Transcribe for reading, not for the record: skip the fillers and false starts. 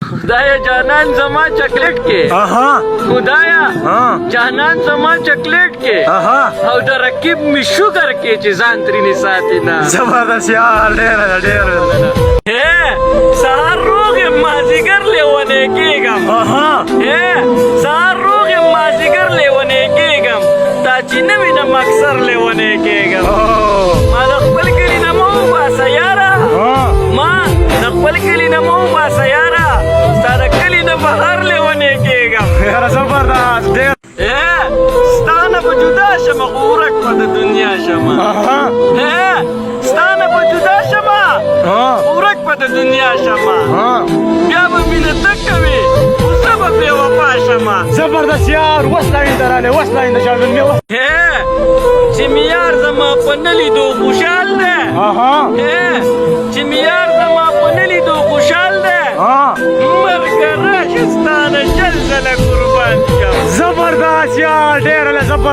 خدایا جانان زما چاکلیټ کې خدایا جانان زما چاکلیټ کې او د رقیب می شوګر کې چې ځان ترې ساتي نه زبردست یار ډېر سهار روغ یم مازدیګر لیونی کېږم سهار روغ یم مازدیګر لیونی کېږم تا چې نه وینم اکثر لیونی کېږم ما د خپل کلي نه مه وباسه یاره ما د خپل کلي نه مه وباسه یاره ستا د کلي نه بهر لیونی کېږم یاره زبردست ډېر ستا نه به جدا شمه خو ورک به د دنیا شمه ستا نه به جدا شمه ورک به د دنیا شمه بیا به مینه ته کوې خو زه به بې وفا شمه زبردست یار وس لاینده رالی وس لاینده شاګرد مې چې مې یار زما په نه لیدو خوشحال دی چې مې یار زما په نه لیدو خوشحال دی مرګه راشه ستا نه شل ځله قربان شم زبردست یار ډېر زبردست